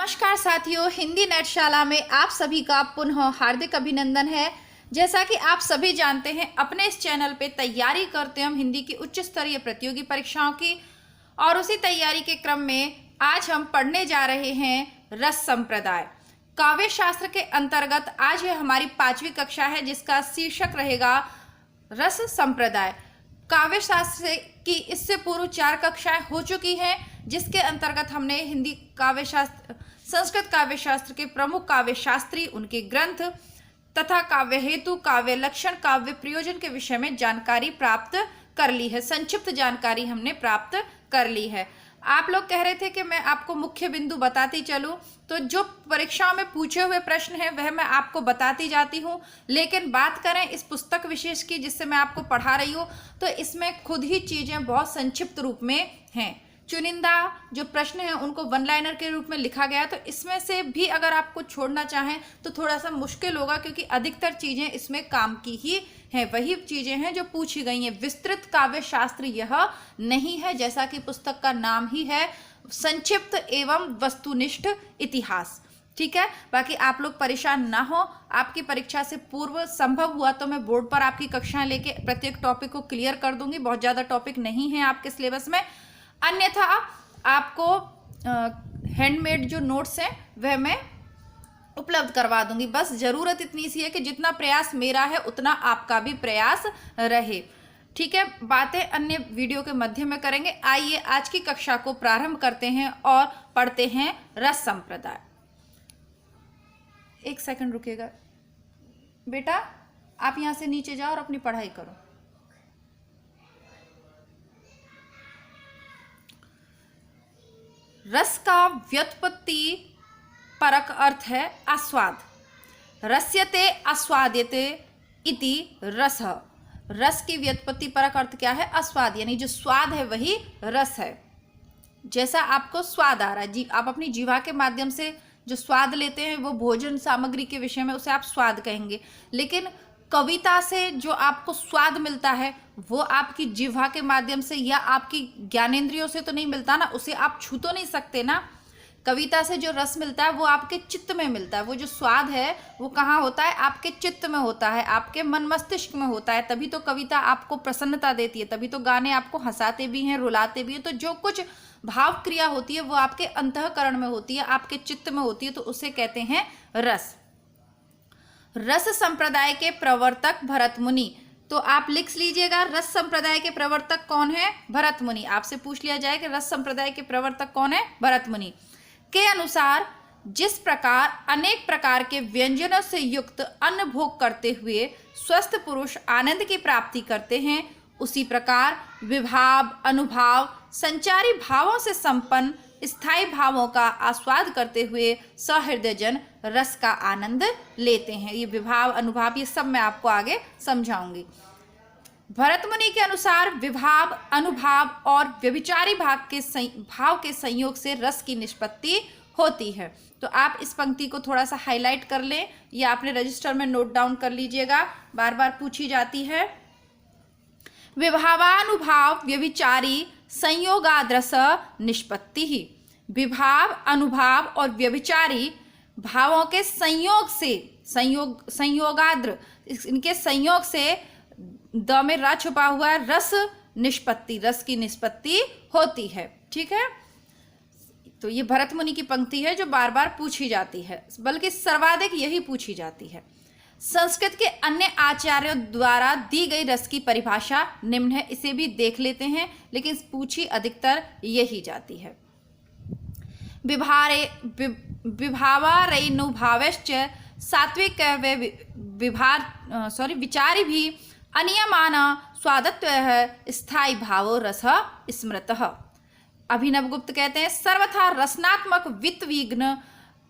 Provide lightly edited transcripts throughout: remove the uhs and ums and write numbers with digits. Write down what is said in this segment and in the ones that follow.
नमस्कार साथियों, हिंदी नेटशाला में आप सभी का पुनः हार्दिक अभिनंदन है। जैसा कि आप सभी जानते हैं, अपने इस चैनल पे तैयारी करते हैं हम हिंदी की उच्च स्तरीय प्रतियोगी परीक्षाओं की, और उसी तैयारी के क्रम में आज हम पढ़ने जा रहे हैं रस संप्रदाय। काव्य शास्त्र के अंतर्गत आज ये हमारी 5वीं कक्षा है, जिसका शीर्षक रहेगा रस संप्रदाय। काव्य शास्त्र की इससे पूर्व 4 कक्षाएं हो चुकी हैं, जिसके अंतर्गत हमने हिंदी काव्य शास्त्र, संस्कृत काव्य शास्त्र के प्रमुख काव्य शास्त्री, उनके ग्रंथ तथा काव्य हेतु, काव्य लक्षण, काव्य प्रयोजन के विषय में जानकारी प्राप्त कर ली है। संक्षिप्त जानकारी हमने प्राप्त कर ली है। आप लोग कह रहे थे कि मैं आपको मुख्य बिंदु बताती चलूं, तो जो परीक्षाओं में पूछे हुए प्रश्न हैं वह मैं आपको बताती जाती हूं, लेकिन बात करें इस पुस्तक विशेष की जिससे मैं आपको पढ़ा रही हूं, तो इसमें खुद ही चीजें बहुत संक्षिप्त रूप में हैं। चुनिंदा जो प्रश्न हैं उनको वन लाइनर के रूप में लिखा गया, तो इसमें से भी अगर आपको छोड़ना चाहें तो थोड़ा सा मुश्किल होगा, क्योंकि अधिकतर चीजें इसमें काम की ही हैं, वही चीजें हैं जो पूछी गई हैं। विस्तृत काव्य शास्त्र यह नहीं है, जैसा कि पुस्तक का नाम ही है, संक्षिप्त एवं वस्तुनिष्ठ इतिहास। ठीक है, बाकी आप लोग परेशान ना हो। आपकी परीक्षा से पूर्व संभव हुआ तो मैं बोर्ड पर आपकी कक्षाएं लेके प्रत्येक टॉपिक को क्लियर कर दूंगी। बहुत ज़्यादा टॉपिक नहीं है आपके सिलेबस में। अन्यथा आपको हैंडमेड जो नोट्स हैं वह मैं उपलब्ध करवा दूंगी। बस ज़रूरत इतनी सी है कि जितना प्रयास मेरा है उतना आपका भी प्रयास रहे। ठीक है, बातें अन्य वीडियो के माध्यम में करेंगे। आइए आज की कक्षा को प्रारंभ करते हैं और पढ़ते हैं रस संप्रदाय। एक सेकंड रुकिएगा बेटा, आप यहाँ से नीचे जाओ और अपनी पढ़ाई करो। रस का व्युत्पत्ति परक अर्थ है आस्वाद। रस्यते आस्वाद्यते इति रसः। रस की व्युत्पत्ति परक अर्थ क्या है? आस्वाद, यानी जो स्वाद है वही रस है। जैसा आपको स्वाद आ रहा है, आप अपनी जीवा के माध्यम से जो स्वाद लेते हैं वो भोजन सामग्री के विषय में उसे आप स्वाद कहेंगे, लेकिन कविता से जो आपको स्वाद मिलता है वो आपकी जिह्वा के माध्यम से या आपकी ज्ञानेंद्रियों से तो नहीं मिलता ना, उसे आप छू तो नहीं सकते ना। कविता से जो रस मिलता है वो आपके चित्त में मिलता है। वो जो स्वाद है वो कहाँ होता है? आपके चित्त में होता है, आपके मन मस्तिष्क में होता है। तभी तो कविता आपको प्रसन्नता देती है, तभी तो गाने आपको हंसाते भी हैं, रुलाते भी हैं। तो जो कुछ भाव क्रिया होती है वो आपके अंतःकरण में होती है, आपके चित्त में होती है, तो उसे कहते हैं रस। रस संप्रदाय के प्रवर्तक भरत मुनि। तो आप लिख लीजिएगा, रस संप्रदाय के प्रवर्तक कौन है? भरत मुनि। आपसे पूछ लिया जाए कि रस संप्रदाय के प्रवर्तक कौन है? भरत मुनि के अनुसार जिस प्रकार अनेक प्रकार के व्यंजनों से युक्त अन्न भोग करते हुए स्वस्थ पुरुष आनंद की प्राप्ति करते हैं, उसी प्रकार विभाव, अनुभाव, संचारी भावों से संपन्न स्थायी भावों का आस्वाद करते हुए सहृदय जन रस का आनंद लेते हैं। ये विभाव, अनुभाव, ये सब मैं आपको आगे समझाऊंगी। भरत मुनि के अनुसार विभाव, अनुभाव और व्यभिचारी भाव के संयोग से रस की निष्पत्ति होती है। तो आप इस पंक्ति को थोड़ा सा हाईलाइट कर लें या अपने रजिस्टर में नोट डाउन कर लीजिएगा, बार बार पूछी जाती है। विभावानुभाव व्यभिचारी संयोगाद्रस निष्पत्ति ही। विभाव, अनुभाव और व्यभिचारी भावों के संयोग से, संयोगाद्र, इनके संयोग से द में र छुपा हुआ है, रस निष्पत्ति, रस की निष्पत्ति होती है। ठीक है, तो ये भरत मुनि की पंक्ति है जो बार बार पूछी जाती है, बल्कि सर्वाधिक यही पूछी जाती है। संस्कृत के अन्य आचार्यों द्वारा दी गई रस की परिभाषा निम्न है, इसे भी देख लेते हैं, लेकिन पूछी अधिकतर यही जाती है। विभावारेनुभावश्च सात्विक विचारी भी अनियमान स्वादत्व स्थायी भावो रस स्मृतः। अभिनवगुप्त कहते हैं, सर्वथा रसनात्मक वित्तविघ्न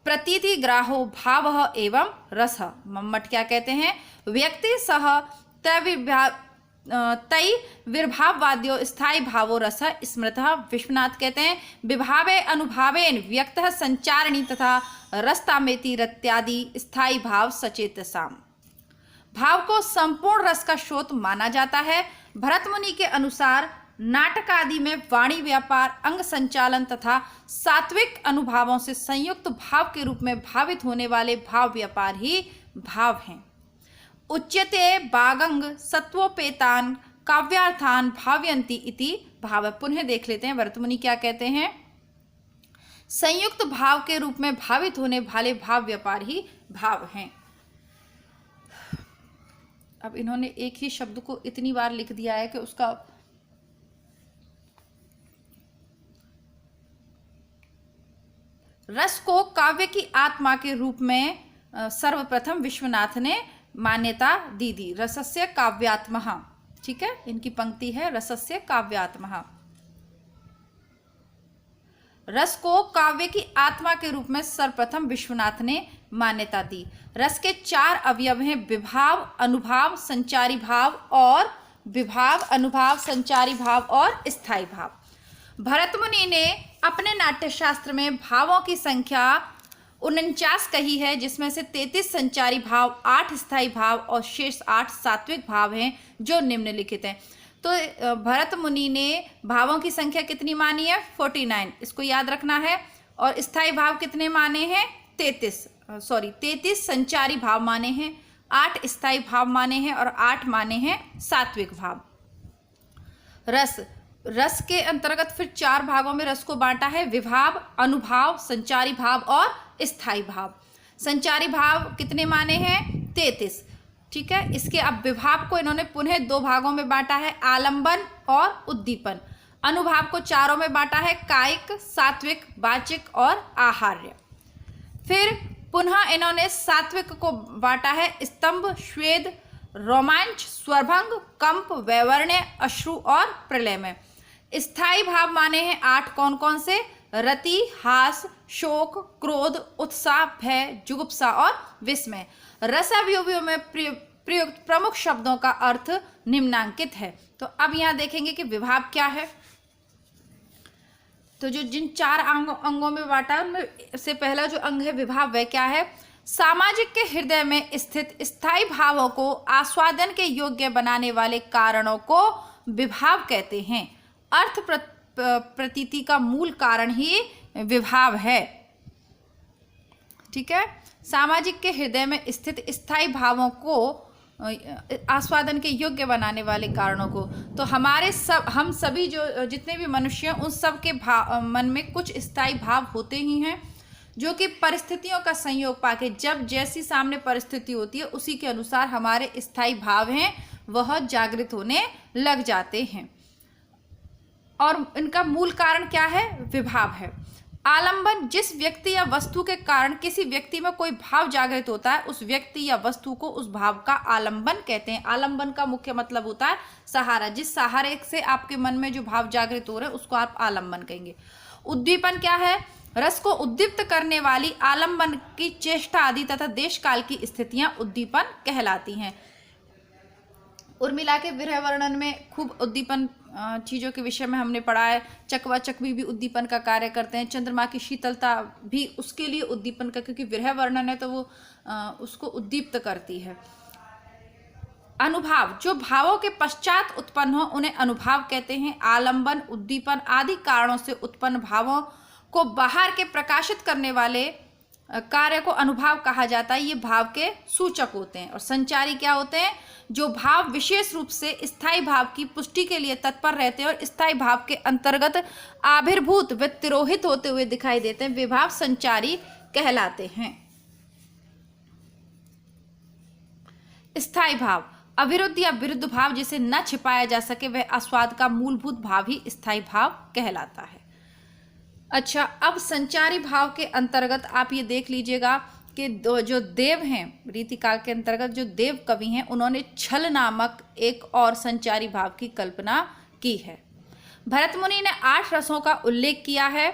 प्रतीति ग्राहो भाव एवं रस। मम्मट क्या कहते हैं? व्यक्ति सह तय विर्भाववाद्यो स्थायी भावो रस स्मृतः। विश्वनाथ कहते हैं, विभावे अनुभावेन व्यक्तः संचारणी तथा रसतामेति रत्यादि स्थायी भाव सचेतसाम। भाव को संपूर्ण रस का स्रोत माना जाता है। भरत मुनि के अनुसार नाटक आदि में वाणी व्यापार, अंग संचालन तथा सात्विक अनुभावों से संयुक्त भाव के रूप में भावित होने वाले भाव व्यापार ही भाव हैं। उच्यते बागंग सत्वोपेतान काव्यार्थान भावयन्ति इति भाव। पुनः देख लेते हैं भरतमुनि क्या कहते हैं। संयुक्त भाव के रूप में भावित होने वाले भाव व्यापार ही भाव हैं। अब इन्होंने एक ही शब्द को इतनी बार लिख दिया है कि उसका रस को काव्य की आत्मा के रूप में सर्वप्रथम विश्वनाथ ने मान्यता दी थी। रसस्य काव्यात्मः, ठीक है, इनकी पंक्ति है रसस्य काव्यात्मः। रस को काव्य की आत्मा के रूप में सर्वप्रथम विश्वनाथ ने मान्यता दी। रस के 4 अवयव हैं, विभाव, अनुभाव, संचारी भाव और विभाव, अनुभाव, संचारी भाव और स्थायी भाव। भरतमुनि ने अपने नाट्यशास्त्र में भावों की संख्या 49 कही है, जिसमें से 33 संचारी भाव, 8 स्थायी भाव और शेष 8 सात्विक भाव हैं जो निम्नलिखित हैं। तो भरतमुनि ने भावों की संख्या कितनी मानी है? 49, इसको याद रखना है। और स्थायी भाव कितने माने हैं? 33 संचारी भाव माने हैं, 8 स्थायी भाव माने हैं और 8 माने हैं सात्विक भाव। रस के अंतर्गत फिर 4 भागों में रस को बांटा है, विभाव, अनुभाव, संचारी भाव और स्थायी भाव। संचारी भाव कितने माने हैं? 33, ठीक है। इसके अब विभाव को इन्होंने पुनः 2 भागों में बांटा है, आलंबन और उद्दीपन। अनुभाव को 4 में बांटा है, कायिक, सात्विक, वाचिक और आहार्य। फिर पुनः इन्होंने सात्विक को बांटा है, स्तंभ, स्वेद, रोमांच, स्वरभंग, कंप, वैवर्ण्य, अश्रु और प्रलय में। स्थायी भाव माने हैं 8, कौन कौन से? रति, हास, शोक, क्रोध, उत्साह, भय, जुगुप्सा और विस्मय। रसावयवों में प्रयुक्त प्रमुख शब्दों का अर्थ निम्नांकित है। तो अब यहाँ देखेंगे कि विभाव क्या है। तो जो जिन 4 अंगों में बांटा है उनमें से पहला जो अंग है विभाव, वह क्या है? सामाजिक के हृदय में स्थित स्थायी भावों को आस्वादन के योग्य बनाने वाले कारणों को विभाव कहते हैं। अर्थ प्रतीति का मूल कारण ही विभाव है, ठीक है। सामाजिक के हृदय में स्थित स्थायी भावों को आस्वादन के योग्य बनाने वाले कारणों को। तो हम सभी जो जितने भी मनुष्य हैं उन सब के मन में कुछ स्थायी भाव होते ही हैं, जो कि परिस्थितियों का संयोग पाके जब जैसी सामने परिस्थिति होती है उसी के अनुसार हमारे स्थायी भाव हैं वह जागृत होने लग जाते हैं। और इनका मूल कारण क्या है? विभाव है। आलंबन, जिस व्यक्ति या वस्तु के कारण किसी व्यक्ति में कोई भाव जागृत होता है उस व्यक्ति या वस्तु को उस भाव का आलंबन कहते हैं। आलंबन का मुख्य मतलब होता है सहारा। जिस सहारे से आपके मन में जो भाव जागृत हो रहे हैं उसको आप आलंबन कहेंगे। उद्दीपन क्या है? रस को उद्दीप्त करने वाली आलंबन की चेष्टा आदि तथा देश काल की स्थितियां उद्दीपन कहलाती हैं। उर्मिला के विरह वर्णन में खूब उद्दीपन चीज़ों के विषय में हमने पढ़ा है। चकवा चकवी भी उद्दीपन का कार्य करते हैं। चंद्रमा की शीतलता भी उसके लिए उद्दीपन का, क्योंकि विरह वर्णन है तो वो उसको उद्दीप्त करती है। अनुभाव, जो भावों के पश्चात उत्पन्न हो उन्हें अनुभाव कहते हैं। आलंबन, उद्दीपन आदि कारणों से उत्पन्न भावों को बाहर के प्रकाशित करने वाले कार्य को अनुभाव कहा जाता है। ये भाव के सूचक होते हैं। और संचारी क्या होते हैं? जो भाव विशेष रूप से स्थायी भाव की पुष्टि के लिए तत्पर रहते हैं और स्थायी भाव के अंतर्गत आविर्भूत व तिरोहित होते हुए दिखाई देते हैं, वे भाव संचारी कहलाते हैं। स्थायी भाव, अविरुद्ध या विरुद्ध भाव जिसे न छिपाया जा सके वह आस्वाद का मूलभूत भाव ही स्थायी भाव कहलाता है। अच्छा, अब संचारी भाव के अंतर्गत आप ये देख लीजिएगा कि जो देव हैं रीतिकाल के अंतर्गत जो देव कवि हैं उन्होंने छल नामक एक और संचारी भाव की कल्पना की है। भरतमुनि ने 8 रसों का उल्लेख किया है।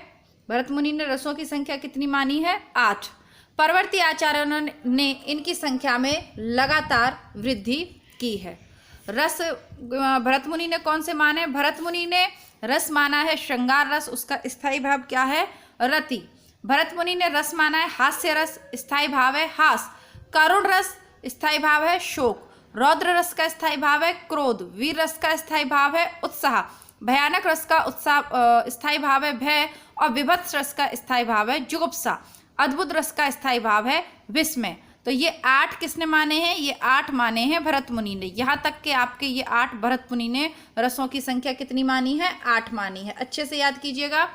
भरतमुनि ने रसों की संख्या कितनी मानी है? 8। परवर्ती आचार्यों ने इनकी संख्या में लगातार वृद्धि की है। रस भरतमुनि ने कौन से माने? भरतमुनि ने रस माना है श्रृंगार रस, उसका स्थायी भाव क्या है? रति। भरतमुनि ने रस माना है हास्य रस, स्थायी भाव है हास। करुण रस, स्थायी भाव है शोक। रौद्र रस का स्थायी भाव है क्रोध। वीर रस का स्थायी भाव है उत्साह। भयानक रस का उत्साह स्थायी भाव है भय, और विभत्स रस का स्थायी भाव है जुगुप्सा। अद्भुत रस का स्थायी भाव है विस्मय। तो ये 8 किसने माने हैं? ये 8 माने हैं भरत मुनि ने। यहाँ तक के आपके ये 8 भरत मुनि ने रसों की संख्या कितनी मानी है? 8 मानी है। अच्छे से याद कीजिएगा।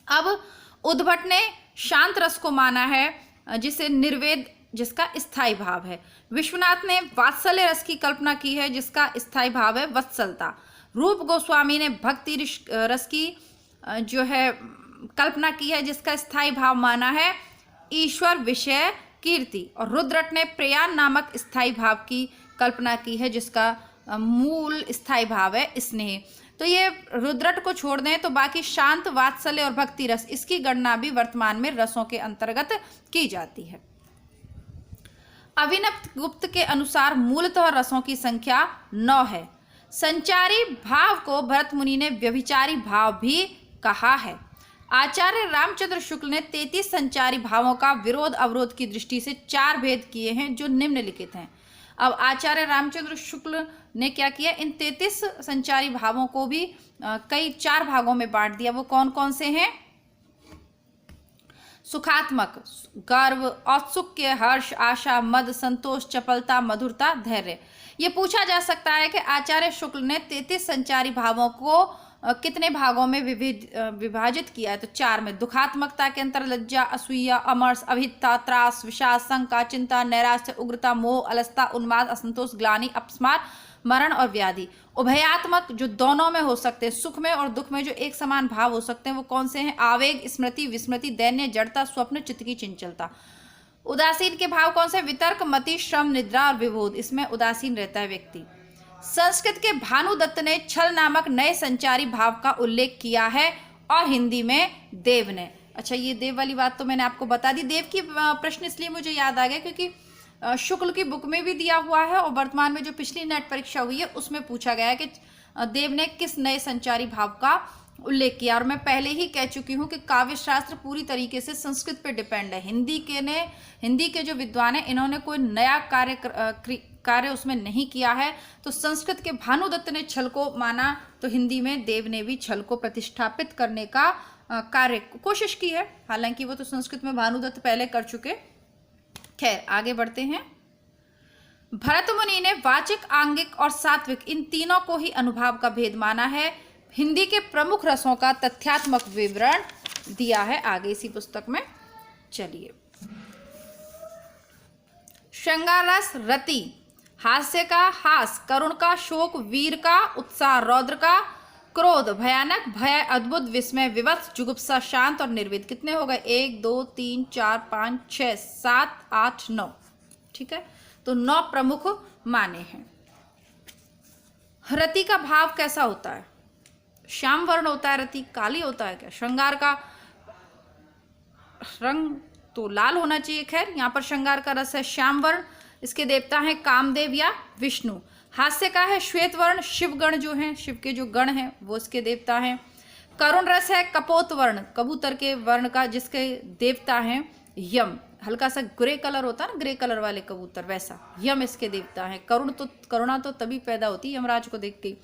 अब उद्भट ने शांत रस को माना है, जिसे निर्वेद, जिसका स्थायी भाव है। विश्वनाथ ने वात्सल्य रस की कल्पना की है, जिसका स्थायी भाव है वत्सलता। रूप गोस्वामी ने भक्ति रस की जो है कल्पना की है, जिसका स्थायी भाव माना है ईश्वर विषय कीर्ति। और रुद्रट ने प्रयाण नामक स्थायी भाव की कल्पना की है, जिसका मूल स्थायी भाव है स्नेह। तो ये रुद्रट को छोड़ दें तो बाकी शांत, वात्सल्य और भक्ति रस, इसकी गणना भी वर्तमान में रसों के अंतर्गत की जाती है। अभिनव गुप्त के अनुसार मूलतः रसों की संख्या 9 है। संचारी भाव को भरत मुनि ने व्यभिचारी भाव भी कहा है। आचार्य रामचंद्र शुक्ल ने 33 संचारी भावों का विरोध अवरोध की दृष्टि से 4 भेद किए हैं, जो निम्नलिखित हैं। अब आचार्य रामचंद्र शुक्ल ने क्या किया? इन 33 संचारी भावों को भी कई 4 भागों में बांट दिया। वो कौन कौन से हैं? सुखात्मक, गर्व, औत्सुक्य, हर्ष, आशा, मद, संतोष, चपलता, मधुरता, धैर्य। ये पूछा जा सकता है कि आचार्य शुक्ल ने 33 संचारी भावों को कितने भागों में विभाजित किया है? तो 4 में। दुखात्मकता के अंतर लज्जा, असूया, अमर्ष, अभिता, त्रास, विषाद, शंका, चिंता, नैराश्य, उग्रता, मोह, अलसता, उन्माद, असंतोष, ग्लानि, अपस्मार, मरण और व्याधि। उभयात्मक, जो दोनों में हो सकते हैं, सुख में और दुख में जो एक समान भाव हो सकते हैं, वो कौन से हैं? आवेग, स्मृति, विस्मृति, दैन्य, जड़ता, स्वप्न, चित्त की चंचलता। उदासीन के भाव कौन से? वितर्क, मति, श्रम, निद्रा और विबोध। इसमें उदासीन रहता है व्यक्ति। संस्कृत के भानुदत्त ने छल नामक नए संचारी भाव का उल्लेख किया है, और हिंदी में देव ने। अच्छा, ये देव वाली बात तो मैंने आपको बता दी। देव की प्रश्न इसलिए मुझे याद आ गया क्योंकि शुक्ल की बुक में भी दिया हुआ है, और वर्तमान में जो पिछली नेट परीक्षा हुई है उसमें पूछा गया है कि देव ने किस नए संचारी भाव का उल्लेख किया। और मैं पहले ही कह चुकी हूँ कि काव्य शास्त्र पूरी तरीके से संस्कृत पे डिपेंड है। हिंदी के जो विद्वान हैं, इन्होंने कोई नया कार्य उसमें नहीं किया है। तो संस्कृत के भानुदत्त ने छल को माना, तो हिंदी में देव ने भी छल को प्रतिष्ठापित करने का कार्य कोशिश की है। हालांकि वो तो संस्कृत में भानुदत्त पहले कर चुके। खैर, आगे बढ़ते हैं। भरत मुनि ने वाचिक, आंगिक और सात्विक, इन तीनों को ही अनुभाव का भेद माना है। हिंदी के प्रमुख रसों का तथ्यात्मक विवरण दिया है आगे इसी पुस्तक में। चलिए, श्रृंगार रस रति, हास्य का हास, करुण का शोक, वीर का उत्साह, रौद्र का क्रोध, भयानक भय, अद्भुत विस्मय, विवत्स, जुगुप्सा, शांत और निर्वेद। कितने हो गए? 1 2 3 4 5 6 7 8 9। ठीक है, तो 9 प्रमुख माने हैं। रति का भाव कैसा होता है? श्याम वर्ण होता है रति, काली होता है क्या? श्रृंगार का रंग तो लाल होना चाहिए। खैर, यहाँ पर श्रृंगार का रस है श्याम वर्ण। इसके देवता हैं कामदेव या विष्णु। हास्य का है श्वेत वर्ण, शिव गण जो हैं, शिव के जो गण हैं वो इसके देवता हैं। करुण रस है कपोत वर्ण, कबूतर के वर्ण का, जिसके देवता हैं यम। हल्का सा ग्रे कलर होता है ना, ग्रे कलर वाले कबूतर, वैसा यम इसके देवता हैं। करुणा तो तभी पैदा होती है यमराज को देख के।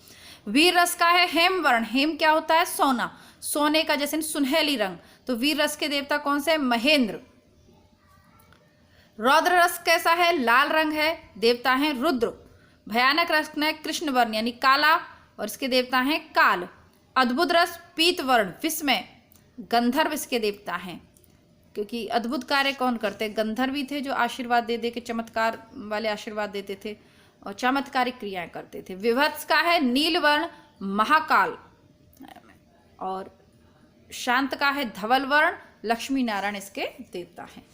वीर रस का है हेम वर्ण। हेम क्या होता है? सोना, सोने का जैसे सुनहली रंग। तो वीर रस के देवता कौन से? महेंद्र। रौद्र रस कैसा है? लाल रंग है, देवता हैं रुद्र। भयानक रस में कृष्ण वर्ण यानी काला, और इसके देवता हैं काल। अद्भुत रस पीत वर्ण, विस्मय, गंधर्व इसके देवता हैं। क्योंकि अद्भुत कार्य कौन करते? गंधर्व ही थे जो आशीर्वाद दे दे के चमत्कार वाले आशीर्वाद देते थे और चमत्कारिक क्रियाएं करते थे। विभत्स का है नील वर्ण, महाकाल। और शांत का है धवल वर्ण, लक्ष्मी नारायण इसके देवता हैं।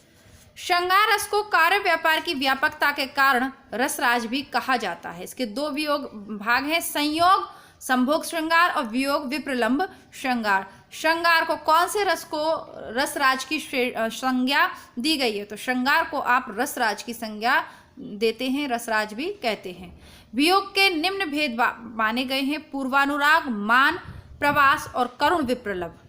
श्रृंगार रस को कार्य व्यापार की व्यापकता के कारण रसराज भी कहा जाता है। इसके 2 वियोग भाग हैं, संयोग संभोग श्रृंगार और वियोग विप्रलंब श्रृंगार। श्रृंगार को कौन से रस को रसराज की संज्ञा दी गई है? तो श्रृंगार को आप रसराज की संज्ञा देते हैं, रसराज भी कहते हैं। वियोग के निम्न भेद माने गए हैं, पूर्वानुराग, मान, प्रवास और करुण विप्रलभ।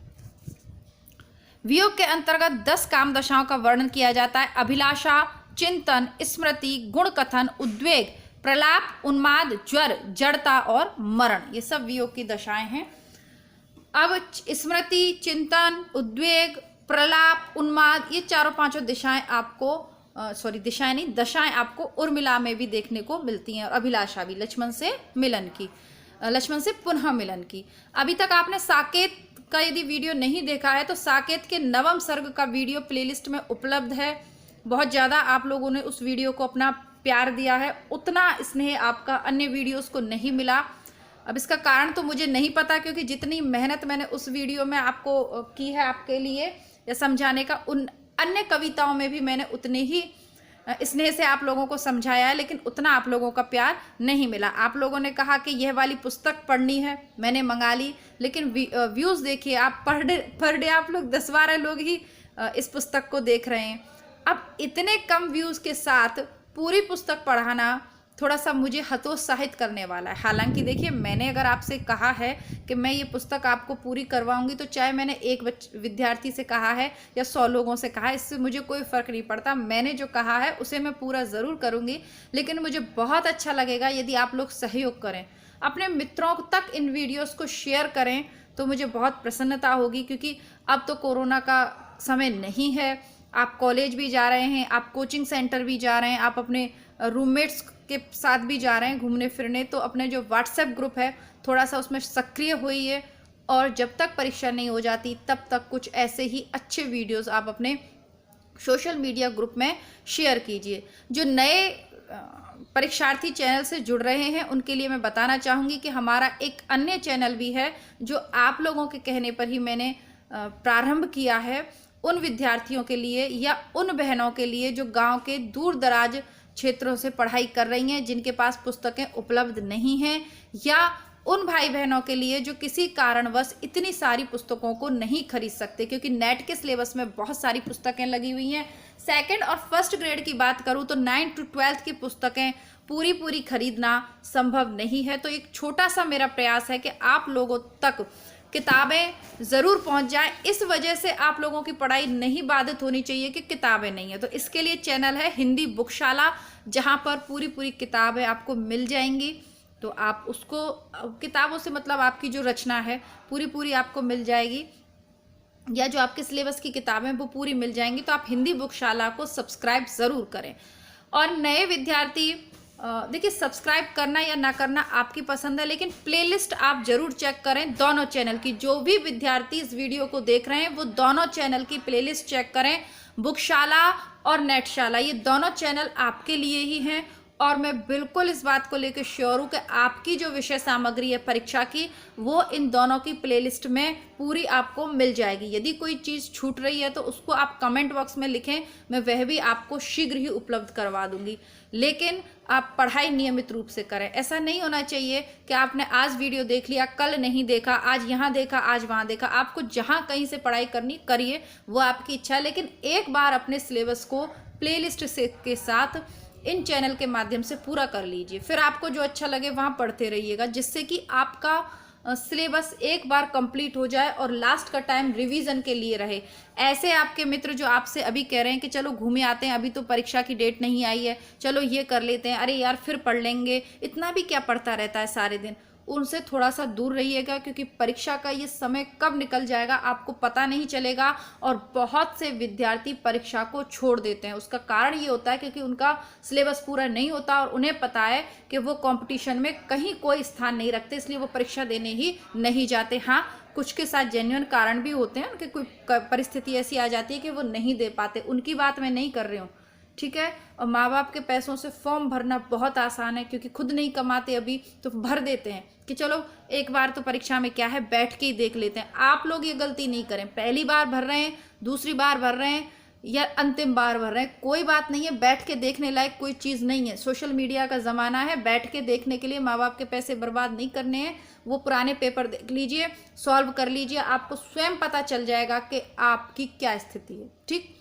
वियोग के अंतर्गत 10 काम दशाओं का वर्णन किया जाता है। अभिलाषा, चिंतन, स्मृति, गुण कथन, उद्वेग, प्रलाप, उन्माद, ज्वर, जड़ता और मरण, ये सब वियोग की दशाएं हैं। अब स्मृति, चिंतन, उद्वेग, प्रलाप, उन्माद, ये चारों पांचों दिशाएं आपको दिशाएं नहीं, दशाएं आपको उर्मिला में भी देखने को मिलती हैं, और अभिलाषा भी, लक्ष्मण से मिलन की, लक्ष्मण से पुनः मिलन की। अभी तक आपने साकेत का यदि वीडियो नहीं देखा है तो साकेत के नवम सर्ग का वीडियो प्लेलिस्ट में उपलब्ध है। बहुत ज़्यादा आप लोगों ने उस वीडियो को अपना प्यार दिया है, उतना स्नेह आपका अन्य वीडियोस को नहीं मिला। अब इसका कारण तो मुझे नहीं पता, क्योंकि जितनी मेहनत मैंने उस वीडियो में आपको की है आपके लिए या समझाने का, उन अन्य कविताओं में भी मैंने उतने ही स्नेह से आप लोगों को समझाया है, लेकिन उतना आप लोगों का प्यार नहीं मिला। आप लोगों ने कहा कि यह वाली पुस्तक पढ़नी है, मैंने मंगा ली, लेकिन व्यूज़ देखिए आप, पर डे आप लोग 10-12 लोग ही इस पुस्तक को देख रहे हैं। अब इतने कम व्यूज़ के साथ पूरी पुस्तक पढ़ाना थोड़ा सा मुझे हतोत्साहित करने वाला है। हालांकि देखिए, मैंने अगर आपसे कहा है कि मैं ये पुस्तक आपको पूरी करवाऊंगी, तो चाहे मैंने एक विद्यार्थी से कहा है या 100 लोगों से कहा है, इससे मुझे कोई फ़र्क नहीं पड़ता। मैंने जो कहा है उसे मैं पूरा ज़रूर करूँगी, लेकिन मुझे बहुत अच्छा लगेगा यदि आप लोग सहयोग करें, अपने मित्रों तक इन वीडियोज़ को शेयर करें, तो मुझे बहुत प्रसन्नता होगी। क्योंकि अब तो कोरोना का समय नहीं है, आप कॉलेज भी जा रहे हैं, आप कोचिंग सेंटर भी जा रहे हैं, आप अपने रूममेट्स के साथ भी जा रहे हैं घूमने फिरने, तो अपने जो व्हाट्सएप ग्रुप है थोड़ा सा उसमें सक्रिय होइए, और जब तक परीक्षा नहीं हो जाती तब तक कुछ ऐसे ही अच्छे वीडियोस आप अपने सोशल मीडिया ग्रुप में शेयर कीजिए। जो नए परीक्षार्थी चैनल से जुड़ रहे हैं उनके लिए मैं बताना चाहूँगी कि हमारा एक अन्य चैनल भी है, जो आप लोगों के कहने पर ही मैंने प्रारंभ किया है, उन विद्यार्थियों के लिए या उन बहनों के लिए जो गांव के दूर दराज क्षेत्रों से पढ़ाई कर रही हैं, जिनके पास पुस्तकें उपलब्ध नहीं हैं, या उन भाई बहनों के लिए जो किसी कारणवश इतनी सारी पुस्तकों को नहीं खरीद सकते, क्योंकि नेट के सिलेबस में बहुत सारी पुस्तकें लगी हुई हैं। सेकंड और फर्स्ट ग्रेड की बात करूं तो 9th to 12th की पुस्तकें पूरी खरीदना संभव नहीं है। तो एक छोटा सा मेरा प्रयास है कि आप लोगों तक किताबें ज़रूर पहुंच जाए। इस वजह से आप लोगों की पढ़ाई नहीं बाधित होनी चाहिए कि किताबें नहीं है, तो इसके लिए चैनल है हिंदी बुकशाला, जहां पर पूरी किताबें आपको मिल जाएंगी। तो आप उसको, किताबों से मतलब आपकी जो रचना है पूरी आपको मिल जाएगी, या जो आपके सिलेबस की किताबें वो पूरी मिल जाएंगी। तो आप हिंदी बुकशाला को सब्सक्राइब ज़रूर करें। और नए विद्यार्थी, देखिए, सब्सक्राइब करना या ना करना आपकी पसंद है, लेकिन प्लेलिस्ट आप जरूर चेक करें दोनों चैनल की। जो भी विद्यार्थी इस वीडियो को देख रहे हैं वो दोनों चैनल की प्लेलिस्ट चेक करें, बुकशाला और नेटशाला, ये दोनों चैनल आपके लिए ही हैं। और मैं बिल्कुल इस बात को लेकर श्योर हूँ कि आपकी जो विषय सामग्री है परीक्षा की, वो इन दोनों की प्लेलिस्ट में पूरी आपको मिल जाएगी। यदि कोई चीज़ छूट रही है तो उसको आप कमेंट बॉक्स में लिखें, मैं वह भी आपको शीघ्र ही उपलब्ध करवा दूंगी। लेकिन आप पढ़ाई नियमित रूप से करें। ऐसा नहीं होना चाहिए कि आपने आज वीडियो देख लिया, कल नहीं देखा, आज यहाँ देखा, आज वहाँ देखा। आपको जहाँ कहीं से पढ़ाई करनी करिए, वो आपकी इच्छा है, लेकिन एक बार अपने सिलेबस को प्लेलिस्ट से के साथ इन चैनल के माध्यम से पूरा कर लीजिए। फिर आपको जो अच्छा लगे वहाँ पढ़ते रहिएगा, जिससे कि आपका सिलेबस एक बार कंप्लीट हो जाए और लास्ट का टाइम रिवीजन के लिए रहे। ऐसे आपके मित्र जो आपसे अभी कह रहे हैं कि चलो घूमे आते हैं, अभी तो परीक्षा की डेट नहीं आई है, चलो ये कर लेते हैं, अरे यार फिर पढ़ लेंगे, इतना भी क्या पढ़ता रहता है सारे दिन, उनसे थोड़ा सा दूर रहिएगा। क्योंकि परीक्षा का ये समय कब निकल जाएगा आपको पता नहीं चलेगा, और बहुत से विद्यार्थी परीक्षा को छोड़ देते हैं। उसका कारण ये होता है क्योंकि उनका सिलेबस पूरा नहीं होता और उन्हें पता है कि वो कंपटीशन में कहीं कोई स्थान नहीं रखते, इसलिए वो परीक्षा देने ही नहीं जाते। हाँ, कुछ के साथ जेन्युइन कारण भी होते हैं, उनकी कोई परिस्थिति ऐसी आ जाती है कि वो नहीं दे पाते, उनकी बात मैं नहीं कर रही हूँ, ठीक है। और माँ बाप के पैसों से फॉर्म भरना बहुत आसान है, क्योंकि खुद नहीं कमाते अभी तो भर देते हैं कि चलो एक बार तो परीक्षा में क्या है, बैठ के ही देख लेते हैं। आप लोग ये गलती नहीं करें, पहली बार भर रहे हैं, दूसरी बार भर रहे हैं या अंतिम बार भर रहे हैं, कोई बात नहीं है, बैठ के देखने लायक कोई चीज़ नहीं है। सोशल मीडिया का ज़माना है, बैठ के देखने के लिए माँ बाप के पैसे बर्बाद नहीं करने हैं। वो पुराने पेपर देख लीजिए, सॉल्व कर लीजिए, आपको स्वयं पता चल जाएगा कि आपकी क्या स्थिति है। ठीक,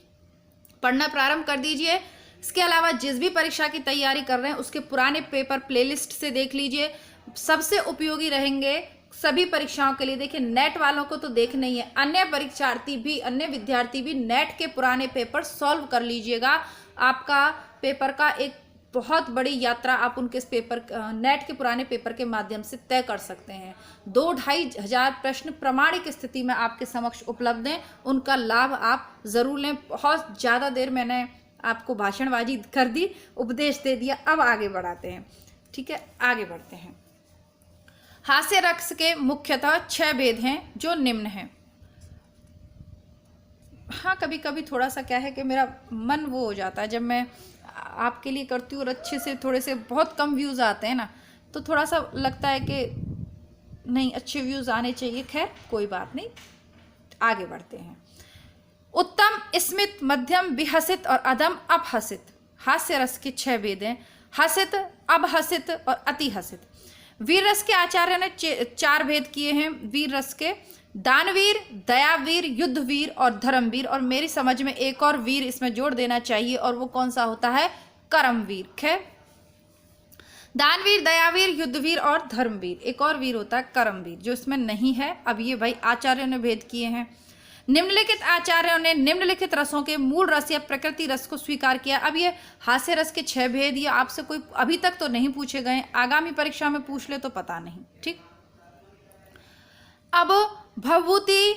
पढ़ना प्रारंभ कर दीजिए। इसके अलावा जिस भी परीक्षा की तैयारी कर रहे हैं उसके पुराने पेपर प्लेलिस्ट से देख लीजिए, सबसे उपयोगी रहेंगे सभी परीक्षाओं के लिए। देखिए, नेट वालों को तो देखना ही है, अन्य परीक्षार्थी भी, अन्य विद्यार्थी भी नेट के पुराने पेपर सॉल्व कर लीजिएगा। आपका पेपर का एक बहुत बड़ी यात्रा आप उनके इस पेपर, नेट के पुराने पेपर के माध्यम से तय कर सकते हैं। 2-2.5 हजार प्रश्न प्रमाणिक स्थिति में आपके समक्ष उपलब्ध हैं, उनका लाभ आप ज़रूर लें। बहुत ज़्यादा देर मैंने आपको भाषणबाजी कर दी, उपदेश दे दिया, अब आगे बढ़ाते हैं। ठीक है, आगे बढ़ते हैं। हास्य रस के मुख्यतः 6 भेद हैं जो निम्न हैं। हाँ, कभी कभी थोड़ा सा क्या है कि मेरा मन वो हो जाता है जब मैं आपके लिए करती हूँ और अच्छे से थोड़े से बहुत कम व्यूज़ आते हैं ना, तो थोड़ा सा लगता है कि नहीं, अच्छे व्यूज़ आने चाहिए। खैर कोई बात नहीं, आगे बढ़ते हैं। उत्तम, स्मित, मध्यम, विहसित और अधम अपहसित। हास्य रस के 6 भेद हैं, हसित, अबहसित और अति हसित। वीर रस के आचार्य ने 4 भेद किए हैं वीर रस के, दानवीर, दयावीर, युद्धवीर और धर्मवीर। और मेरी समझ में एक और वीर इसमें जोड़ देना चाहिए, और वो कौन सा होता है? कर्मवीर। खैर, दानवीर, दयावीर, युद्धवीर और धर्मवीर, एक और वीर होता है कर्मवीर, जो इसमें नहीं है। अब ये भाई आचार्यों ने भेद किए हैं। निम्नलिखित आचार्यों ने निम्नलिखित रसों के मूल रस या प्रकृति रस को स्वीकार किया। अब ये हास्य रस के 6 भेद, ये आपसे कोई अभी तक तो नहीं पूछे गए, आगामी परीक्षा में पूछ ले तो पता नहीं। ठीक, अब भवभूति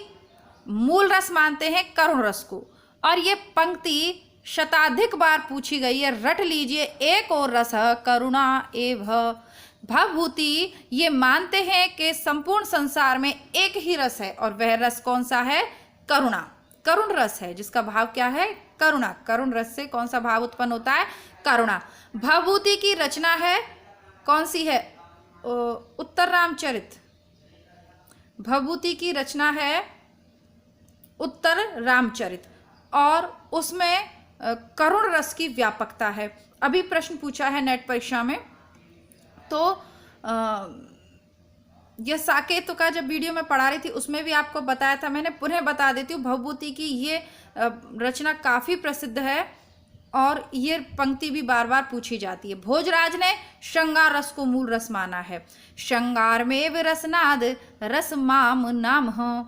मूल रस मानते हैं करुण रस को, और ये पंक्ति शताधिक बार पूछी गई है, रट लीजिए। एक और रस करुणा एव भवभूति, ये मानते हैं कि संपूर्ण संसार में एक ही रस है, और वह रस कौन सा है? करुणा। करुण रस है, जिसका भाव क्या है? करुणा। करुण रस से कौन सा भाव उत्पन्न होता है? करुणा। भवभूति की रचना है कौन सी है? उत्तर रामचरित। भवभूति की रचना है उत्तर रामचरित, और उसमें करुण रस की व्यापकता है। अभी प्रश्न पूछा है नेट परीक्षा में, तो यह साकेत का जब वीडियो में पढ़ा रही थी उसमें भी आपको बताया था, मैंने पुनः बता देती हूँ। भवभूति की ये रचना काफ़ी प्रसिद्ध है, और ये पंक्ति भी बार बार पूछी जाती है। भोजराज ने श्रृंगार रस को मूल रस माना है। श्रृंगार में रसनाद रस माम नाम हो।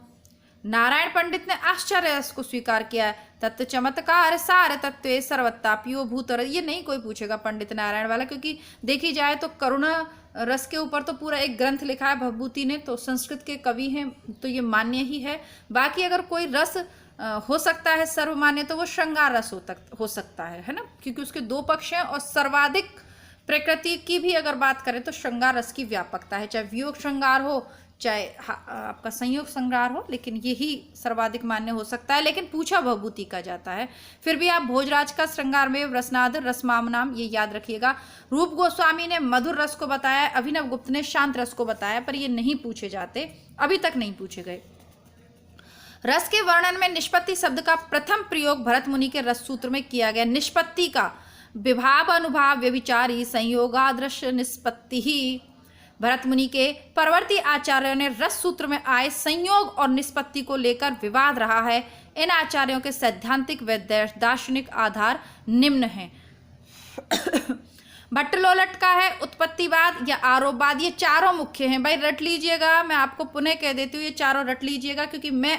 नारायण पंडित ने आश्चर्य रस को स्वीकार किया है। तत्व चमत्कार सार तत्व सर्वतापियो भूतर, ये नहीं कोई पूछेगा पंडित नारायण वाला, क्योंकि देखी जाए तो करुणा रस के ऊपर तो पूरा एक ग्रंथ लिखा है भवभूति ने, तो संस्कृत के कवि हैं तो ये मान्य ही है। बाकी अगर कोई रस हो सकता है सर्वमान्य, तो वो श्रृंगार रस हो सकता है ना, क्योंकि उसके 2 पक्ष हैं, और सर्वाधिक प्रकृति की भी अगर बात करें तो श्रृंगार रस की व्यापकता है, चाहे वियोग श्रृंगार हो चाहे आपका संयोग श्रृंगार हो, लेकिन यही सर्वाधिक मान्य हो सकता है। लेकिन पूछा भवभूति का जाता है। फिर भी आप भोजराज का श्रृंगार में रसनाद रसमाम नाम, ये याद रखिएगा। रूप गोस्वामी ने मधुर रस को बताया, अभिनव गुप्त ने शांत रस को बताया, पर ये नहीं पूछे जाते, अभी तक नहीं पूछे गए। रस के वर्णन में निष्पत्ति शब्द का प्रथम प्रयोग भरत मुनि के रस सूत्र में किया गया। निष्पत्ति का विभाव अनुभाव व्यभिचारी संयोगादृश्य निष्पत्ति ही। भरत मुनि के परवर्ती आचार्यों ने रस सूत्र में आए संयोग और निष्पत्ति को लेकर विवाद रहा है। इन आचार्यों के सैद्धांतिक व दार्शनिक आधार निम्न हैं। भट्टलोलट का है उत्पत्तिवाद या आरोपवाद, ये चारों मुख्य हैं। भाई रट लीजिएगा, मैं आपको पुनः कह देती हूँ, ये चारों रट लीजिएगा, क्योंकि मैं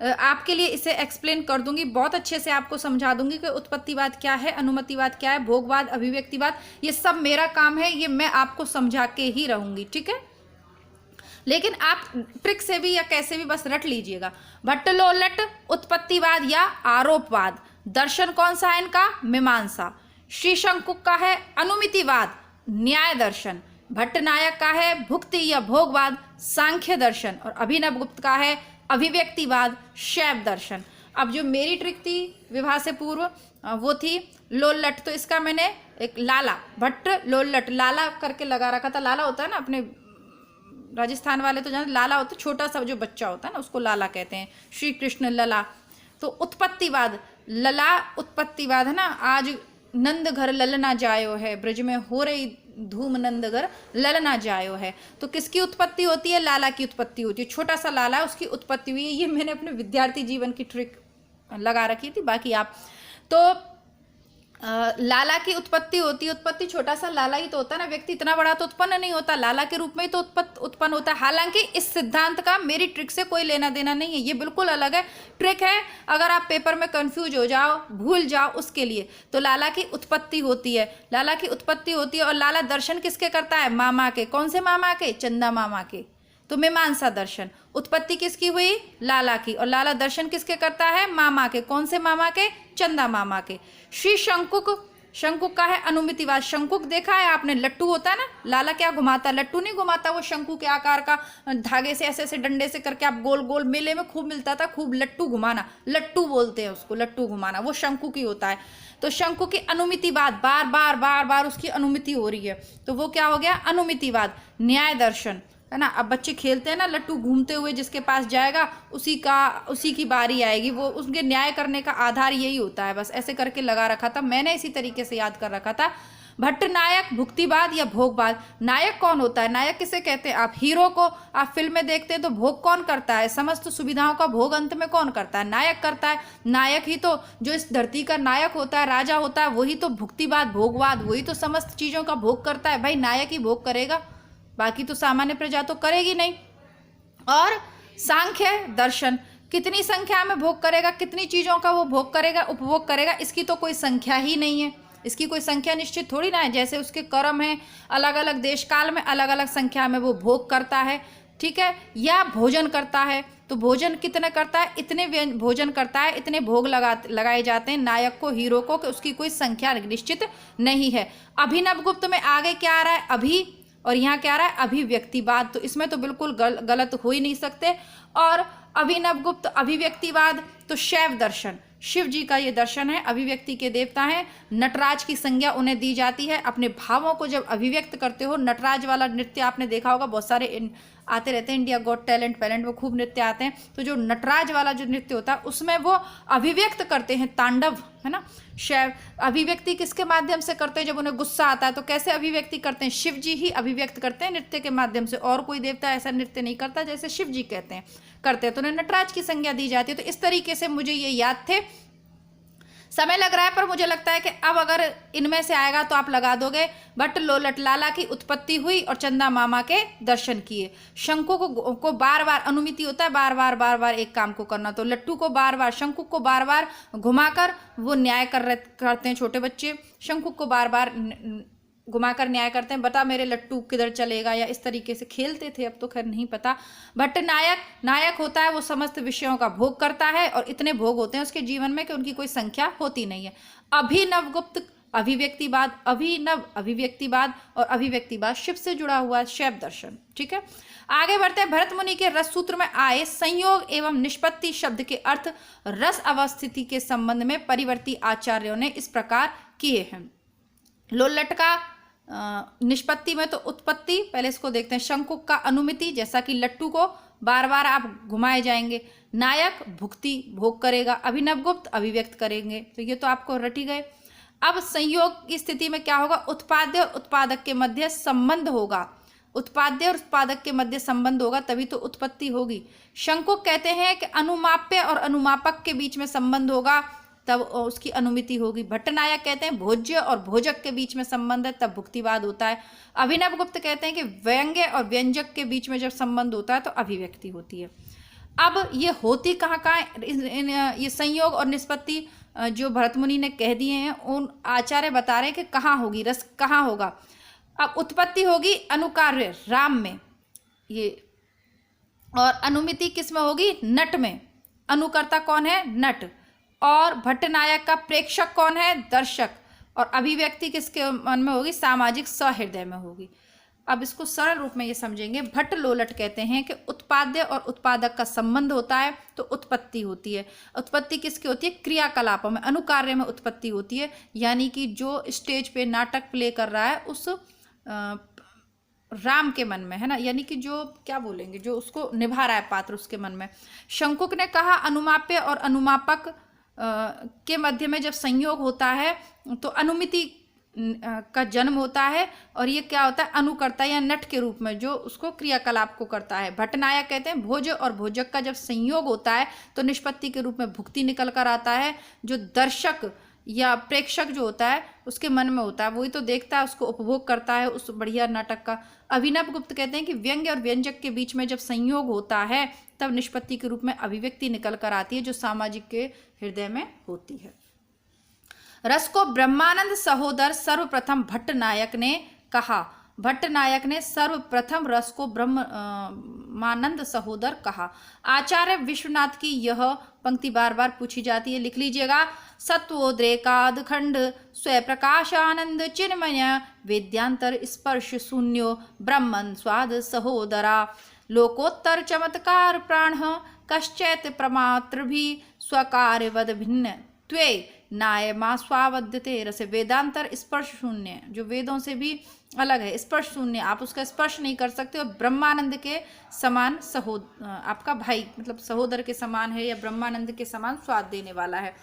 आपके लिए इसे एक्सप्लेन कर दूंगी, बहुत अच्छे से आपको समझा दूंगी कि उत्पत्तिवाद क्या है, अनुमतिवाद क्या है, भोगवाद, अभिव्यक्तिवाद, ये सब मेरा काम है, ये मैं आपको समझा के ही रहूंगी। ठीक है, लेकिन आप ट्रिक से भी या कैसे भी बस रट लीजिएगा। भट्टलोलट उत्पत्तिवाद या आरोपवाद। दर्शन कौन सा है इनका? मीमांसा। श्री शंकुक का है अनुमितिवाद, न्याय दर्शन। भट्टनायक का है भुक्ति या भोगवाद, सांख्य दर्शन। और अभिनव गुप्त का है अभिव्यक्तिवाद, शैव दर्शन। अब जो मेरी ट्रिक थी विवाह से पूर्व वो थी लोलट, तो इसका मैंने एक लाला, भट्ट लोलट, लाला करके लगा रखा था। लाला होता है ना, अपने राजस्थान वाले तो जानते, लाला होता है छोटा सा जो बच्चा होता है ना, उसको लाला कहते हैं। श्री कृष्ण लला। तो उत्पत्तिवाद, लला उत्पत्तिवाद है ना। आज नंद घर ललना जायो है, ब्रज में हो रही धूम नंद घर ललना जायो है। तो किसकी उत्पत्ति होती है? लाला की उत्पत्ति होती है। छोटा सा लाला, उसकी उत्पत्ति हुई है। ये मैंने अपने विद्यार्थी जीवन की ट्रिक लगा रखी थी। बाकी आप तो लाला की उत्पत्ति होती है। उत्पत्ति छोटा सा लाला ही तो होता है ना, व्यक्ति इतना बड़ा तो उत्पन्न नहीं होता, लाला के रूप में ही तो उत्पन्न होता है। हालांकि इस सिद्धांत का मेरी ट्रिक से कोई लेना देना नहीं है, ये बिल्कुल अलग है, ट्रिक है। अगर आप पेपर में कंफ्यूज हो जाओ, भूल जाओ उसके लिए, तो लाला की उत्पत्ति होती है, लाला की उत्पत्ति होती है। और लाला दर्शन किसके करता है? मामा के। कौन से मामा के? चंदा मामा के। तो मीमांसा दर्शन, उत्पत्ति किसकी हुई? लाला की। और लाला दर्शन किसके करता है? मामा के। कौन से मामा के? चंदा मामा के। श्री शंकुक, शंकुक का है अनुमितिवाद। शंकुक देखा है आपने? लट्टू होता है ना, लाला क्या घुमाता है? लट्टू नहीं घुमाता, वो शंकु के आकार का धागे से ऐसे ऐसे डंडे से करके आप गोल गोल, मेले में खूब मिलता था, खूब लट्टू घुमाना, लट्टू बोलते हैं उसको, लट्टू घुमाना, वो शंकु की होता है। तो शंकु की अनुमितिवाद, बार बार बार बार उसकी अनुमिति हो रही है, तो वो क्या हो गया? अनुमितिवाद। न्याय दर्शन है ना, अब बच्चे खेलते हैं ना, लट्टू घूमते हुए जिसके पास जाएगा उसी की बारी आएगी, वो उसके न्याय करने का आधार यही होता है। बस ऐसे करके लगा रखा था मैंने, इसी तरीके से याद कर रखा था। भट्ट नायक, भुक्तिवाद या भोगवाद। नायक कौन होता है? नायक किसे कहते हैं? आप हीरो को आप फिल्म में देखते हैं तो भोग कौन करता है? समस्त सुविधाओं का भोग अंत में कौन करता है? नायक करता है। नायक ही तो जो इस धरती का नायक होता है, राजा होता है, वही तो भुक्तिवाद, भोगवाद, वही तो समस्त चीजों का भोग करता है। भाई नायक ही भोग करेगा, बाकी तो सामान्य प्रजा तो करेगी नहीं। और सांख्य दर्शन, कितनी संख्या में भोग करेगा, कितनी चीजों का वो भोग करेगा, उपभोग करेगा, इसकी तो कोई संख्या ही नहीं है, इसकी कोई संख्या निश्चित थोड़ी ना है। जैसे उसके कर्म है, अलग अलग देश काल में अलग अलग संख्या में वो भोग करता है, ठीक है। या भोजन करता है, तो भोजन कितने करता है? इतने भोजन करता है, इतने भोग लगाए जाते हैं नायक को, हीरो को, कि उसकी कोई संख्या निश्चित नहीं है। अभिनव गुप्त में आगे क्या आ रहा है? अभी, और यहाँ क्या आ रहा है? अभिव्यक्तिवाद। तो इसमें तो बिल्कुल गलत हो ही नहीं सकते। और अभिनव गुप्त अभिव्यक्तिवाद, तो शैव दर्शन, शिव जी का ये दर्शन है, अभिव्यक्ति के देवता हैं। नटराज की संज्ञा उन्हें दी जाती है। अपने भावों को जब अभिव्यक्त करते हो, नटराज वाला नृत्य आपने देखा होगा, बहुत सारे आते रहते हैं, इंडिया गॉट टैलेंट पैलेंट, वो खूब नृत्य आते हैं। तो जो नटराज वाला जो नृत्य होता है उसमें वो अभिव्यक्त करते हैं, तांडव, है ना। शैव अभिव्यक्ति किसके माध्यम से करते हैं? जब उन्हें गुस्सा आता है तो कैसे अभिव्यक्ति करते हैं? शिव जी ही अभिव्यक्त करते हैं नृत्य के माध्यम से, और कोई देवता ऐसा नृत्य नहीं करता जैसे शिव जी करते हैं, तो उन्हें नटराज की संज्ञा दी जाती है। तो इस तरीके से मुझे ये याद थे। समय लग रहा है पर मुझे लगता है कि अब अगर इनमें से आएगा तो आप लगा दोगे। भट्ट लोलट, लाला की उत्पत्ति हुई और चंदा मामा के दर्शन किए। शंकु को बार बार अनुमिति होता है, बार बार एक काम को करना, तो लट्टू को बार बार, शंकु को बार बार घुमाकर वो न्याय करते हैं छोटे बच्चे, शंकु को बार बार घुमाकर न्याय करते हैं, बता मेरे लट्टू किधर चलेगा, या इस तरीके से खेलते थे, अब तो खैर नहीं पता। भट्ट नायक, नायक होता है वो समस्त विषयों का भोग करता है, और इतने भोग होते हैं उसके जीवन में कि उनकी कोई संख्या होती नहीं है। अभिनव गुप्त अभिव्यक्तिवाद, अभिनव अभिव्यक्तिवाद, और अभिव्यक्तिवाद शिव से जुड़ा हुआ है, शैव दर्शन, ठीक है। आगे बढ़ते हैं। भरत मुनि के रस सूत्र में आए संयोग एवं निष्पत्ति शब्द के अर्थ रस अवस्थिति के संबंध में परिवर्ती आचार्यों ने इस प्रकार किए हैं। लोलट का निष्पत्ति में तो उत्पत्ति, पहले इसको देखते हैं। शंकुक का अनुमिति, जैसा कि लट्टू को बार बार आप घुमाए जाएंगे। नायक भुक्ति, भोग करेगा। अभिनव गुप्त अभिव्यक्त करेंगे, तो ये तो आपको रटी गए। अब संयोग की स्थिति में क्या होगा? उत्पाद्य और उत्पादक के मध्य संबंध होगा, उत्पाद्य और उत्पादक के मध्य संबंध होगा, तभी तो उत्पत्ति होगी। शंकुक कहते हैं कि अनुमाप्य और अनुमापक के बीच में संबंध होगा, तब उसकी अनुमिति होगी। भट्टनायक कहते हैं भोज्य और भोजक के बीच में संबंध है, तब भुक्तिवाद होता है। अभिनव गुप्त कहते हैं कि व्यंग्य और व्यंजक के बीच में जब संबंध होता है तो अभिव्यक्ति होती है। अब ये होती कहाँ है? ये संयोग और निष्पत्ति जो भरत मुनि ने कह दिए हैं, उन आचार्य बता रहे हैं कि कहाँ होगी, रस कहाँ होगा। अब उत्पत्ति होगी अनुकार्य राम में, ये, और अनुमिति किस में होगी? नट में। अनुकर्ता कौन है? नट। और भट्टनायक का प्रेक्षक कौन है? दर्शक। और अभिव्यक्ति किसके मन में होगी? सामाजिक सहृदय में होगी। अब इसको सरल रूप में ये समझेंगे। भट्ट लोलट कहते हैं कि उत्पाद्य और उत्पादक का संबंध होता है तो उत्पत्ति होती है। उत्पत्ति किसकी होती है? क्रियाकलापों में, अनुकार्य में उत्पत्ति होती है, यानी कि जो स्टेज पे नाटक प्ले कर रहा है उस राम के मन में, है ना, यानी कि जो क्या बोलेंगे, जो उसको निभा रहा है पात्र, उसके मन में। शंकुक ने कहा अनुमाप्य और अनुमापक के मध्य में जब संयोग होता है तो अनुमिति का जन्म होता है, और ये क्या होता है? अनुकर्ता या नट के रूप में जो उसको क्रियाकलाप को करता है। भट्टनायक कहते हैं भोज और भोजक का जब संयोग होता है तो निष्पत्ति के रूप में भुक्ति निकल कर आता है। जो दर्शक या प्रेक्षक जो होता है उसके मन में होता है, वही तो देखता है, उसको उपभोग करता है उस बढ़िया नाटक का। अभिनव गुप्त कहते हैं कि व्यंग्य और व्यंजक के बीच में जब संयोग होता है तब निष्पत्ति के रूप में अभिव्यक्ति निकल कर आती है जो सामाजिक के हृदय में होती है। रस को ब्रह्मानंद सहोदर सर्वप्रथम भट्टनायक ने कहा। भट्टनायक ने सर्वप्रथम रस को ब्रह्मानंद सहोदर कहा। आचार्य विश्वनाथ की यह पंक्ति बार बार पूछी जाती है, लिख लीजिएगा। सत्वोद्रेकाद खंड स्वप्रकाशानंद चिन्मय वेद्यांतर स्पर्श शून्यो ब्रह्मन स्वाद सहोदरा लोकोत्तर चमत्कार प्राण कश्चैत प्रमात्र भी स्वकार्यवद भिन्न त्वे नायमा स्वावद्यते रस वेदांतर स्पर्श शून्य, जो वेदों से भी अलग है, स्पर्श शून्य, आप उसका स्पर्श नहीं कर सकते हो। ब्रह्मानंद के समान आपका भाई मतलब सहोदर के समान है या ब्रह्मानंद के समान स्वाद देने वाला है।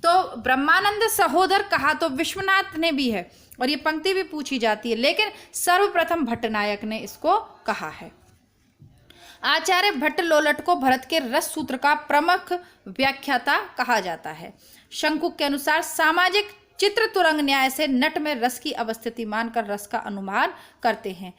तो ब्रह्मानंद सहोदर कहा तो विश्वनाथ ने भी है और ये पंक्ति भी पूछी जाती है, लेकिन सर्वप्रथम भट्टनायक ने इसको कहा है। आचार्य भट्ट लोलट को भरत के रस सूत्र का प्रमुख व्याख्याता कहा जाता है। शंकुक के अनुसार सामाजिक चित्र तुरंग न्याय से नट में रस की अवस्थिति मानकर रस का अनुमान करते हैं।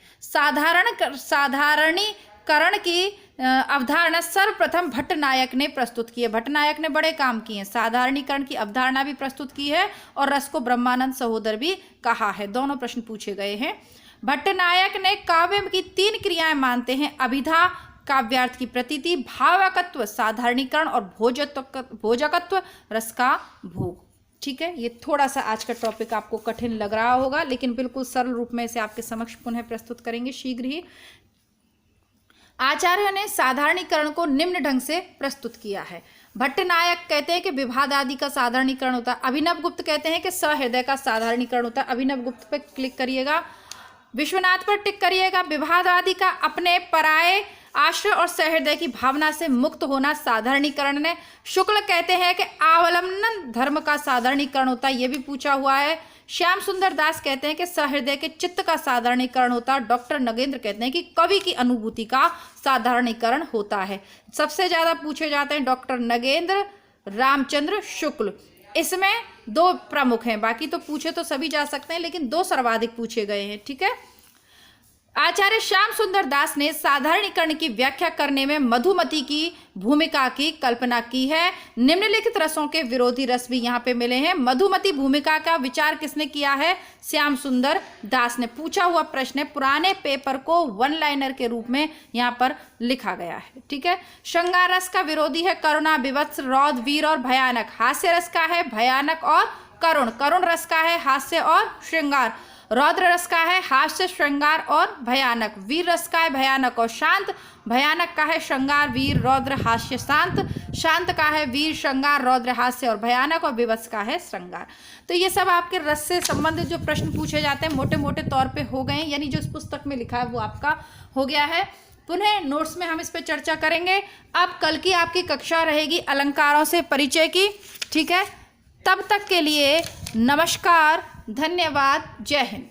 साधारणीकरण की अवधारणा सर्वप्रथम भट्टनायक ने प्रस्तुत की है। भट्टनायक ने बड़े काम किए हैं, साधारणीकरण की अवधारणा भी प्रस्तुत की है और रस को ब्रह्मानंद सहोदर भी कहा है। दोनों प्रश्न पूछे गए हैं। भट्टनायक ने काव्य की 3 क्रियाएं मानते हैं, अभिधा काव्यार्थ की प्रतीति, भावकत्व साधारणीकरण और भोजकत्व रस का भोग। ठीक है, ये थोड़ा सा आज का टॉपिक आपको कठिन लग रहा होगा, लेकिन बिल्कुल सरल रूप में इसे आपके समक्ष पुनः प्रस्तुत करेंगे शीघ्र ही। आचार्य ने साधारणीकरण को निम्न ढंग से प्रस्तुत किया है। भट्टनायक कहते हैं कि विभाद आदि का साधारणीकरण होता है। अभिनव गुप्त कहते हैं कि सहृदय का साधारणीकरण होता है। अभिनव गुप्त पर क्लिक करिएगा, विश्वनाथ पर टिक करिएगा। विभाद आदि का अपने पराये आश्रय और सहृदय की भावना से मुक्त होना साधारणीकरण ने। शुक्ल कहते हैं कि अवलंबन धर्म का साधारणीकरण होता है, ये भी पूछा हुआ है। श्याम सुंदर दास कहते हैं कि सहृदय के चित्त का साधारणीकरण होता है। डॉक्टर नगेंद्र कहते हैं कि कवि की अनुभूति का साधारणीकरण होता है। सबसे ज्यादा पूछे जाते हैं डॉक्टर नगेंद्र, रामचंद्र शुक्ल, इसमें 2 प्रमुख हैं, बाकी तो पूछे तो सभी जा सकते हैं, लेकिन 2 सर्वाधिक पूछे गए हैं। ठीक है, आचार्य श्याम सुंदर दास ने साधारणीकरण की व्याख्या करने में मधुमती की भूमिका की कल्पना की है। निम्नलिखित रसों के विरोधी रस भी यहाँ पे मिले हैं। मधुमती भूमिका का विचार किसने किया है? श्याम सुंदर दास ने। पूछा हुआ प्रश्न है, पुराने पेपर को 1 लाइनर के रूप में यहाँ पर लिखा गया है। ठीक है, श्रृंगार रस का विरोधी है करुणा, विवत्स, रौद्र, वीर और भयानक। हास्य रस का है भयानक और करुण। करुण रस का है हास्य और श्रृंगार। रौद्र रस का है हास्य, श्रृंगार और भयानक। वीर रस का है भयानक और शांत। भयानक का है श्रृंगार, वीर, रौद्र, हास्य, शांत। शांत का है वीर, श्रृंगार, रौद्र, हास्य और भयानक। और विवत्स का है श्रृंगार। तो ये सब आपके रस से संबंधित जो प्रश्न पूछे जाते हैं मोटे मोटे तौर पे हो गए हैं, यानी जो इस पुस्तक में लिखा है वो आपका हो गया है। पुनः नोट्स में हम इस पर चर्चा करेंगे। अब कल की आपकी कक्षा रहेगी अलंकारों से परिचय की। ठीक है, तब तक के लिए नमस्कार, धन्यवाद, जय हिंद।